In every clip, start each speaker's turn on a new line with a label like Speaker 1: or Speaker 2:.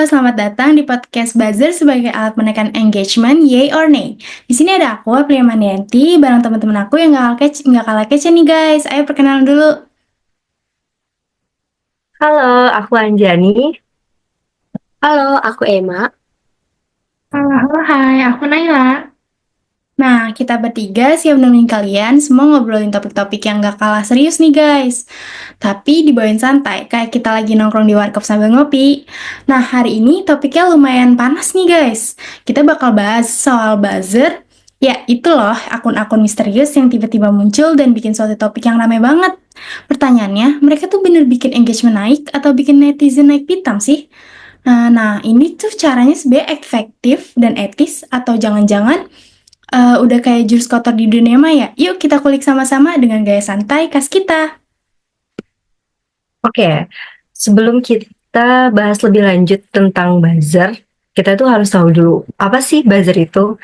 Speaker 1: selamat datang di podcast Buzzer sebagai alat menekan engagement, yay or nay. Di sini ada aku, Aprilia Mandianti, bareng teman-teman aku yang nggak kalah kece nih guys. Ayo perkenalan dulu.
Speaker 2: Halo, aku Anjani.
Speaker 3: Halo, aku Emma.
Speaker 1: Halo, halo, hai, aku Naila. Nah, kita bertiga siap nemenin kalian semua ngobrolin topik-topik yang gak kalah serius nih guys. Tapi dibawain santai, kayak kita lagi nongkrong di warkop sambil ngopi. Nah, hari ini topiknya lumayan panas nih guys. Kita bakal bahas soal buzzer. Ya, itu loh akun-akun misterius yang tiba-tiba muncul dan bikin suatu topik yang rame banget. Pertanyaannya, mereka tuh bener bikin engagement naik atau bikin netizen naik pitam sih? Nah, ini tuh caranya sebenarnya efektif dan etis atau jangan-jangan udah kayak jurus kotor di dunia maya. Yuk kita kulik sama-sama dengan gaya santai khas kita.
Speaker 2: Oke, sebelum kita bahas lebih lanjut tentang buzzer, kita tuh harus tahu dulu, apa sih buzzer itu?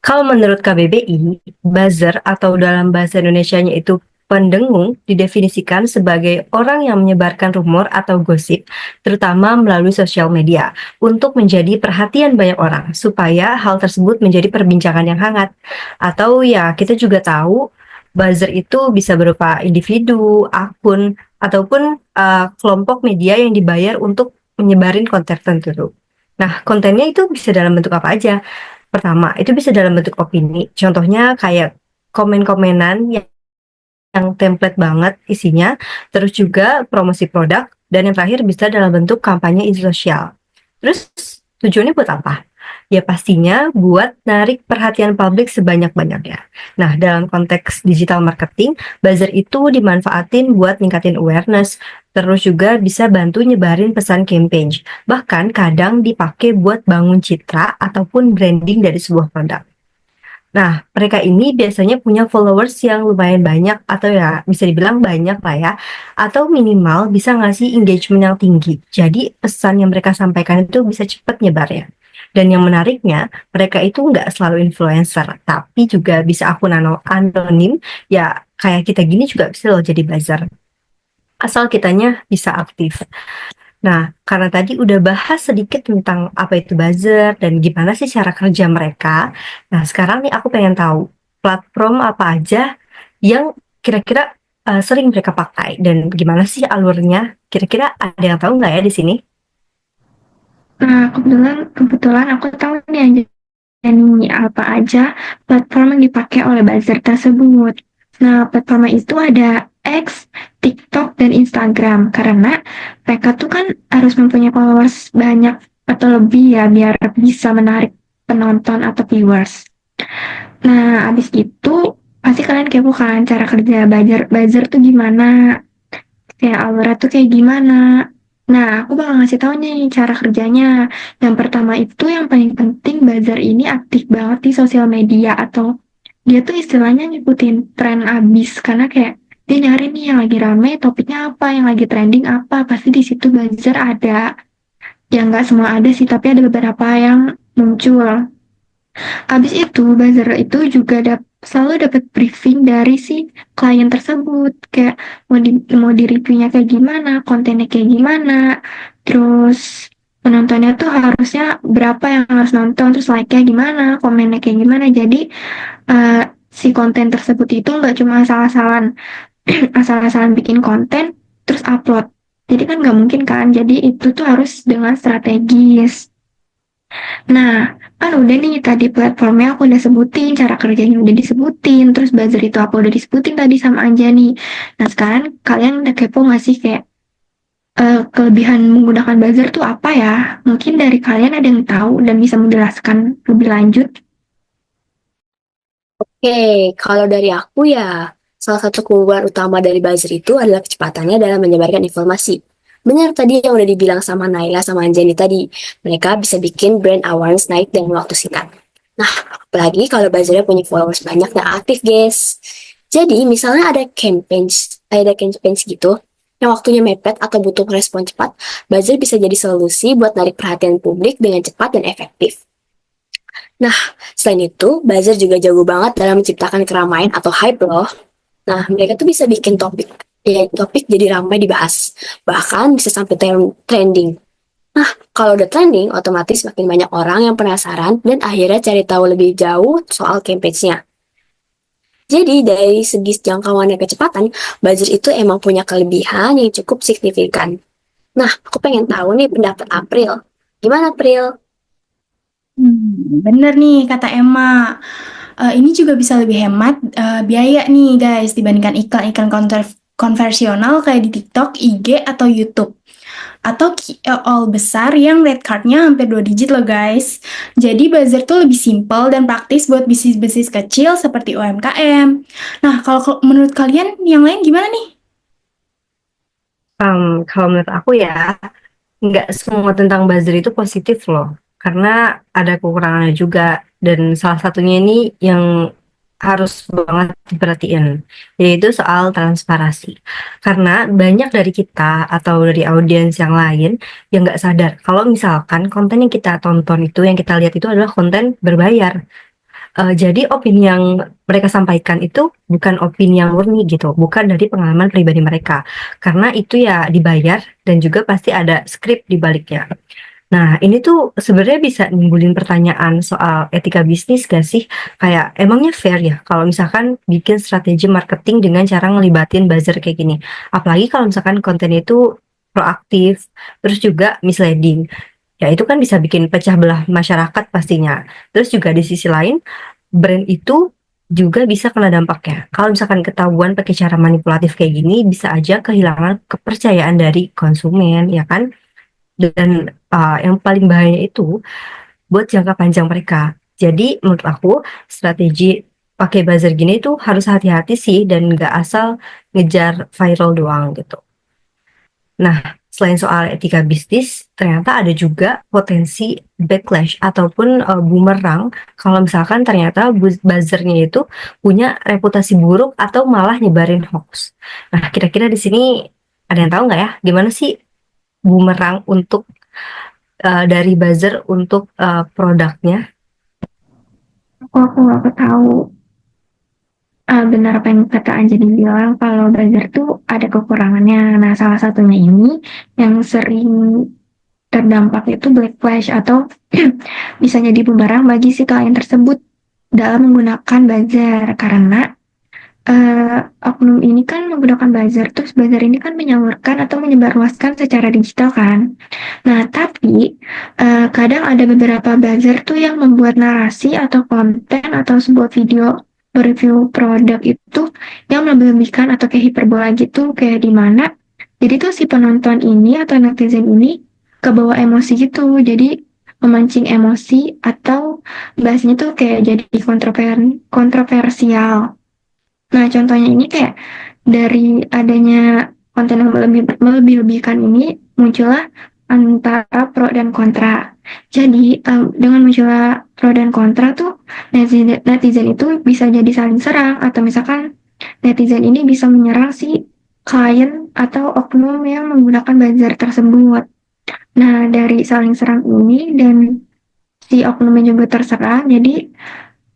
Speaker 2: Kalau menurut KBBI, buzzer atau dalam bahasa Indonesianya itu pendengung didefinisikan sebagai orang yang menyebarkan rumor atau gosip, terutama melalui sosial media, untuk menjadi perhatian banyak orang, supaya hal tersebut menjadi perbincangan yang hangat. Atau ya, kita juga tahu buzzer itu bisa berupa individu, akun, ataupun kelompok media yang dibayar untuk menyebarin konten tertentu. Nah, kontennya itu bisa dalam bentuk apa aja? Pertama, itu bisa dalam bentuk opini. Contohnya kayak komen-komenan yang template banget isinya, terus juga promosi produk, dan yang terakhir bisa dalam bentuk kampanye di sosial. Terus tujuannya buat apa? Ya pastinya buat narik perhatian publik sebanyak-banyaknya. Nah, dalam konteks digital marketing, buzzer itu dimanfaatin buat ningkatin awareness, terus juga bisa bantu nyebarin pesan campaign. Bahkan kadang dipakai buat bangun citra ataupun branding dari sebuah produk. Nah, mereka ini biasanya punya followers yang lumayan banyak atau ya bisa dibilang banyak lah ya, atau minimal bisa ngasih engagement yang tinggi. Jadi pesan yang mereka sampaikan itu bisa cepat nyebarnya. Dan yang menariknya, mereka itu nggak selalu influencer, tapi juga bisa akun anonim, ya kayak kita gini juga bisa loh jadi buzzer. Asal kitanya bisa aktif. Nah, karena tadi udah bahas sedikit tentang apa itu buzzer dan gimana sih cara kerja mereka. Nah, sekarang nih aku pengen tahu platform apa aja yang kira-kira sering mereka pakai dan gimana sih alurnya? Kira-kira ada yang tahu nggak ya di sini?
Speaker 4: Nah, kebetulan aku tahu nih ini apa aja platform yang dipakai oleh buzzer tersebut. Nah, platformnya itu ada X, TikTok, dan Instagram. Karena mereka tuh kan harus mempunyai followers banyak atau lebih ya, biar bisa menarik penonton atau viewers. Nah, abis itu pasti kalian kepo kan cara kerja buzzer tuh gimana, kayak Aura tuh kayak gimana. Nah, aku bakal ngasih tahu nih cara kerjanya. Yang pertama itu yang paling penting, buzzer ini aktif banget di sosial media, atau dia tuh istilahnya ngikutin tren abis, karena kayak dia nyari nih yang lagi rame, topiknya apa, yang lagi trending apa, pasti di situ buzzer ada. Ya nggak semua ada sih, tapi ada beberapa yang muncul. Habis itu, buzzer itu juga selalu dapat briefing dari si klien tersebut, kayak mau di reviewnya kayak gimana, kontennya kayak gimana, terus penontonnya tuh harusnya berapa yang harus nonton, terus like-nya gimana, komennya kayak gimana. Jadi eh, si konten tersebut itu nggak cuma asal-asalan asal-asalan bikin konten terus upload. Jadi kan nggak mungkin kan. Jadi itu tuh harus dengan strategis. Nah, kan udah nih tadi platformnya aku udah sebutin, cara kerjanya udah disebutin, terus buzzer itu aku udah disebutin tadi sama Anjani. Nah, sekarang kalian udah kepo nggak sih kayak kelebihan menggunakan buzzer tuh apa ya? Mungkin dari kalian ada yang tahu dan bisa menjelaskan lebih lanjut.
Speaker 3: Oke, kalau dari aku ya, salah satu keunggulan utama dari buzzer itu adalah kecepatannya dalam menyebarkan informasi. Benar tadi yang udah dibilang sama Naila sama Anjani tadi, mereka bisa bikin brand awareness naik dalam waktu singkat. Nah, apalagi kalau buzzernya punya followers banyak dan aktif, guys. Jadi, misalnya ada campaign gitu, yang waktunya mepet atau butuh respon cepat, buzzer bisa jadi solusi buat narik perhatian publik dengan cepat dan efektif. Nah, selain itu, buzzer juga jago banget dalam menciptakan keramaian atau hype loh. Nah, mereka tuh bisa bikin topik jadi ramai dibahas. Bahkan bisa sampai trending. Kalau udah trending, otomatis makin banyak orang yang penasaran dan akhirnya cari tahu lebih jauh soal campaign-nya. Jadi dari segi jangkauan dan kecepatan, buzzer itu emang punya kelebihan yang cukup signifikan. Nah, aku pengen tahu nih pendapat April. Gimana, April?
Speaker 1: Bener nih kata Emma. Ini juga bisa lebih hemat biaya nih guys dibandingkan iklan-iklan konversional kayak di TikTok, IG, atau YouTube. Atau KOL besar yang rate card-nya hampir 2 digit loh guys. Jadi buzzer tuh lebih simple dan praktis buat bisnis-bisnis kecil seperti UMKM. Nah, kalau menurut kalian yang lain gimana nih?
Speaker 2: Kalau menurut aku ya, nggak semua tentang buzzer itu positif loh, karena ada kekurangannya juga. Dan salah satunya ini yang harus banget diperhatiin, yaitu soal transparansi. Karena banyak dari kita atau dari audiens yang lain yang nggak sadar kalau misalkan konten yang kita tonton itu, yang kita lihat itu adalah konten berbayar. Jadi opini yang mereka sampaikan itu bukan opini yang murni gitu, bukan dari pengalaman pribadi mereka. Karena itu ya dibayar dan juga pasti ada skrip di baliknya. Nah, ini tuh sebenarnya bisa nimbulin pertanyaan soal etika bisnis gak sih? Kayak emangnya fair ya kalau misalkan bikin strategi marketing dengan cara ngelibatin buzzer kayak gini. Apalagi kalau misalkan kontennya itu proaktif, terus juga misleading. Ya itu kan bisa bikin pecah belah masyarakat pastinya. Terus juga di sisi lain, brand itu juga bisa kena dampaknya. Kalau misalkan ketahuan pakai cara manipulatif kayak gini, bisa aja kehilangan kepercayaan dari konsumen, ya kan? Dan yang paling bahaya itu buat jangka panjang mereka. Jadi menurut aku strategi pakai buzzer gini tuh harus hati-hati sih dan nggak asal ngejar viral doang gitu. Nah, selain soal etika bisnis, ternyata ada juga potensi backlash ataupun bumerang kalau misalkan ternyata buzzernya itu punya reputasi buruk atau malah nyebarin hoax. Nah, kira-kira di sini ada yang tahu nggak ya, gimana sih bumerang untuk dari buzzer untuk produknya?
Speaker 4: Aku tahu. Benar apa yang kata Anjani bilang kalau buzzer tuh ada kekurangannya. Nah, salah satunya ini yang sering terdampak itu backlash atau bisa jadi bumerang bagi si klien tersebut dalam menggunakan buzzer karena oknum ini kan menggunakan buzzer, terus buzzer ini kan menyalurkan atau menyebarluaskan secara digital kan. Nah, tapi kadang ada beberapa buzzer tuh yang membuat narasi atau konten atau sebuah video review produk itu yang melebih-lebihkan atau kayak hiperbola gitu, kayak di mana jadi tuh si penonton ini atau netizen ini kebawa emosi gitu, jadi memancing emosi atau bahasanya tuh kayak jadi kontroversial. Nah, contohnya ini kayak dari adanya konten yang melebih-lebihkan ini muncullah antara pro dan kontra. Jadi, dengan munculnya pro dan kontra tuh netizen itu bisa jadi saling serang atau misalkan netizen ini bisa menyerang si klien atau oknum yang menggunakan buzzer tersebut. Nah, dari saling serang ini dan si oknumnya juga terserang, jadi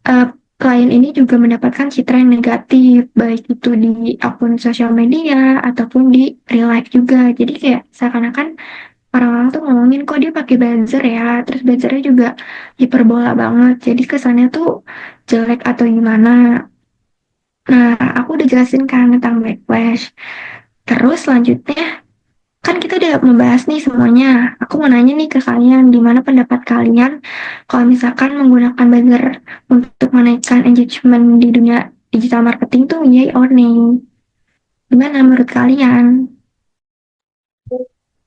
Speaker 4: uh, klien ini juga mendapatkan citra yang negatif, baik itu di akun sosial media ataupun di real life juga. Jadi kayak seakan-akan orang-orang tuh ngomongin kok dia pakai buzzer ya, terus buzzernya juga hiperbola banget. Jadi kesannya tuh jelek atau gimana. Nah, aku udah jelasin kan tentang backlash. Terus selanjutnya kan kita udah membahas nih semuanya. Aku mau nanya nih ke kalian, gimana pendapat kalian kalau misalkan menggunakan buzzer untuk menaikkan engagement di dunia digital marketing tuh yay or nay? Gimana menurut kalian?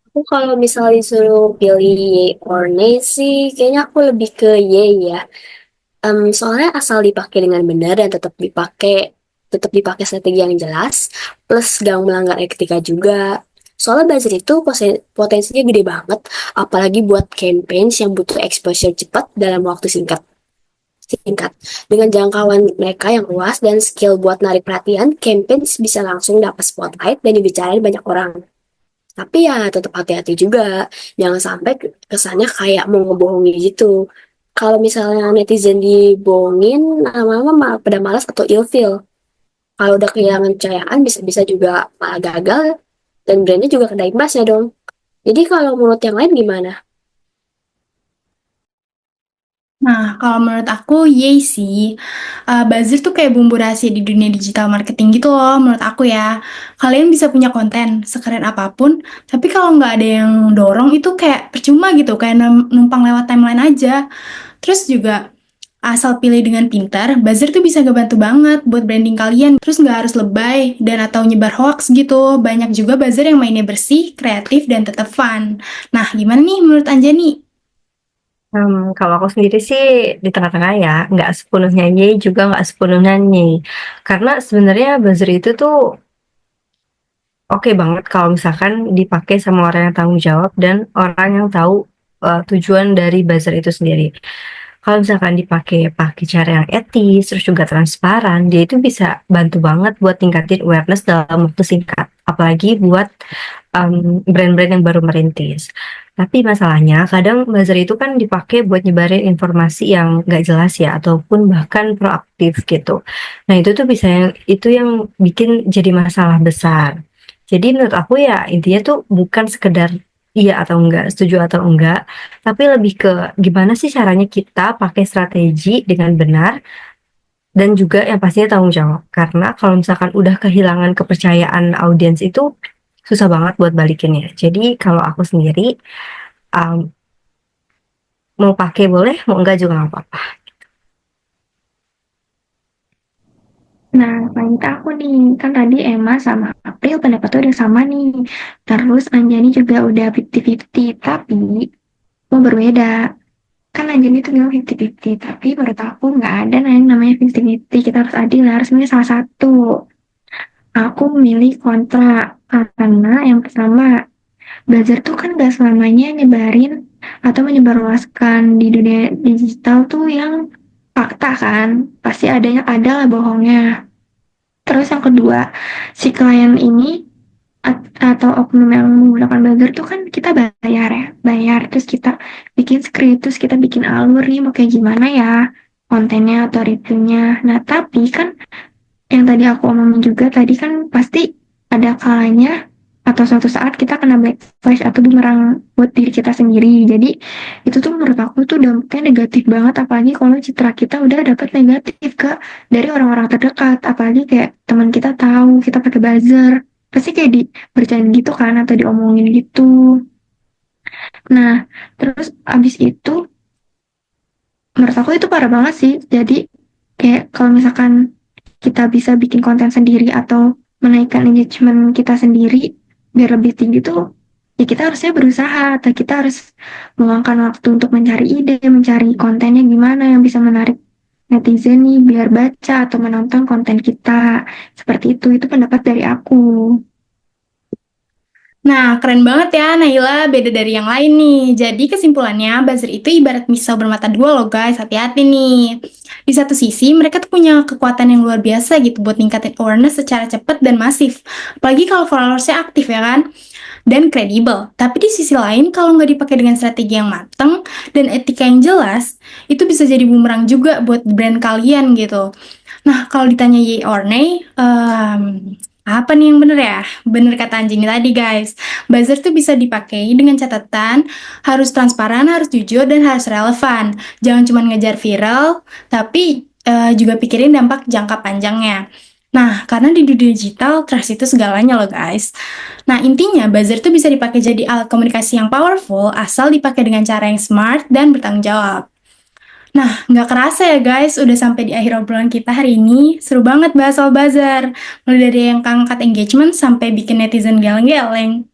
Speaker 3: Aku kalau misalnya disuruh pilih yay or nay sih, kayaknya aku lebih ke yay ya. Soalnya asal dipakai dengan benar dan tetap dipakai strategi yang jelas, plus gak melanggar etika juga. Soalnya buzzer itu potensinya gede banget, apalagi buat campaigns yang butuh exposure cepat dalam waktu singkat. Singkat. Dengan jangkauan mereka yang luas dan skill buat narik perhatian, campaigns bisa langsung dapat spotlight dan dibicarain banyak orang. Tapi ya tetap hati-hati juga, jangan sampai kesannya kayak mau ngebohongi gitu. Kalau misalnya netizen dibohongin, lama-lama malah pada malas atau ilfeel. Kalau udah kehilangan kepercayaan, bisa-bisa juga malah gagal dan brandnya juga kena imbasnya dong. Jadi kalau menurut yang lain gimana?
Speaker 1: Nah, kalau menurut aku, yay sih. Buzzer tuh kayak bumbu rahasia di dunia digital marketing gitu loh, menurut aku ya. Kalian bisa punya konten sekeren apapun, tapi kalau nggak ada yang dorong itu kayak percuma gitu, kayak numpang lewat timeline aja. Terus juga, asal pilih dengan pintar, buzzer tuh bisa ngebantu banget buat branding kalian. Terus nggak harus lebay dan atau nyebar hoax gitu. Banyak juga buzzer yang mainnya bersih, kreatif, dan tetap fun. Nah, gimana nih menurut Anjani?
Speaker 2: Kalau aku sendiri sih di tengah-tengah ya, nggak sepenuhnya yay juga nggak sepenuhnya nyay. Karena sebenarnya buzzer itu tuh oke banget kalau misalkan dipakai sama orang yang tanggung jawab dan orang yang tahu tujuan dari buzzer itu sendiri. Kalau misalkan pakai cara yang etis, terus juga transparan, dia itu bisa bantu banget buat tingkatin awareness dalam waktu singkat. Apalagi buat brand-brand yang baru merintis. Tapi masalahnya kadang buzzer itu kan dipakai buat nyebarin informasi yang nggak jelas ya, ataupun bahkan proaktif gitu. Nah itu tuh itu yang bikin jadi masalah besar. Jadi menurut aku ya intinya tuh bukan sekedar iya atau enggak, setuju atau enggak, tapi lebih ke gimana sih caranya kita pakai strategi dengan benar dan juga yang pastinya tanggung jawab. Karena kalau misalkan udah kehilangan kepercayaan audiens itu susah banget buat balikinnya. Jadi kalau aku sendiri um, mau pakai boleh, mau enggak juga nggak apa-apa.
Speaker 4: Nah, selanjutnya aku nih, kan tadi Emma sama April pendapatnya udah sama nih. Terus Anjani juga udah 50-50, tapi mau berbeda. Kan Anjani tuh bilang 50-50, tapi menurut aku nggak ada yang namanya 50-50. Kita harus adil, harus milih salah satu. Aku memilih kontra, karena yang pertama, belajar tuh kan gak selamanya nyebarin atau menyebarluaskan di dunia digital tuh yang fakta kan. Pasti ada lah bohongnya. Terus yang kedua, si klien ini atau oknum yang menggunakan buzzer tuh kan kita bayar ya, bayar terus kita bikin script, terus kita bikin alur nih mau kayak gimana ya kontennya atau reviewnya. Nah tapi kan yang tadi aku omongin juga tadi kan pasti ada kalanya atau suatu saat kita kena backlash atau bumerang buat diri kita sendiri. Jadi itu tuh menurut aku tuh dampaknya negatif banget, apalagi kalau citra kita udah dapet negatif ke dari orang-orang terdekat, apalagi kayak teman kita tahu kita pakai buzzer, pasti kayak bercanda gitu kan atau diomongin gitu. Nah, terus abis itu menurut aku itu parah banget sih. Jadi kayak kalau misalkan kita bisa bikin konten sendiri atau menaikkan engagement kita sendiri biar lebih tinggi tuh, ya kita harusnya berusaha atau kita harus meluangkan waktu untuk mencari ide, mencari kontennya gimana yang bisa menarik netizen nih biar baca atau menonton konten kita. Seperti itu pendapat dari aku.
Speaker 1: Nah, keren banget ya Naila, beda dari yang lain nih. Jadi kesimpulannya, buzzer itu ibarat pisau bermata dua loh guys, hati-hati nih. Di satu sisi, mereka tuh punya kekuatan yang luar biasa gitu buat ningkatin awareness secara cepat dan masif. Apalagi kalau followersnya aktif ya kan, dan kredibel. Tapi di sisi lain, kalau nggak dipakai dengan strategi yang matang dan etika yang jelas, itu bisa jadi bumerang juga buat brand kalian gitu. Nah, kalau ditanya yay or nay, apa nih yang bener ya? Bener kata Anjing tadi guys, buzzer tuh bisa dipakai dengan catatan harus transparan, harus jujur, dan harus relevan. Jangan cuma ngejar viral, tapi juga pikirin dampak jangka panjangnya. Nah, karena di dunia digital, trust itu segalanya loh guys. Nah, intinya buzzer tuh bisa dipakai jadi alat komunikasi yang powerful asal dipakai dengan cara yang smart dan bertanggung jawab. Nah, nggak kerasa ya guys, udah sampai di akhir obrolan kita hari ini. Seru banget bahas soal buzzer. Mulai dari yang ngangkat engagement sampai bikin netizen geleng-geleng.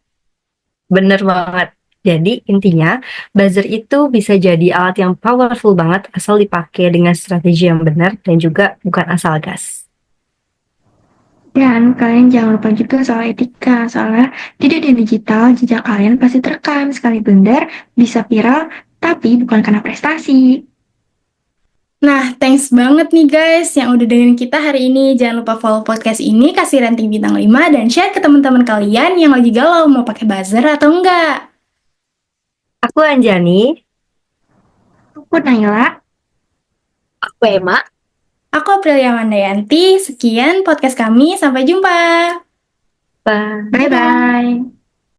Speaker 2: Bener banget. Jadi intinya buzzer itu bisa jadi alat yang powerful banget asal dipakai dengan strategi yang benar dan juga bukan asal gas.
Speaker 4: Dan kalian jangan lupa juga soal etika, soalnya di dunia digital jejak kalian pasti terekam, sekali blunder bisa viral, tapi bukan karena prestasi.
Speaker 1: Nah, thanks banget nih guys yang udah dengerin kita hari ini. Jangan lupa follow podcast ini, kasih rating bintang 5, dan share ke teman-teman kalian yang lagi galau mau pakai buzzer atau enggak.
Speaker 2: Aku Anjani.
Speaker 4: Aku Naila.
Speaker 3: Aku Emma.
Speaker 1: Aku Aprilia Mandayanti. Sekian podcast kami. Sampai jumpa.
Speaker 2: Bye.
Speaker 4: Bye-bye.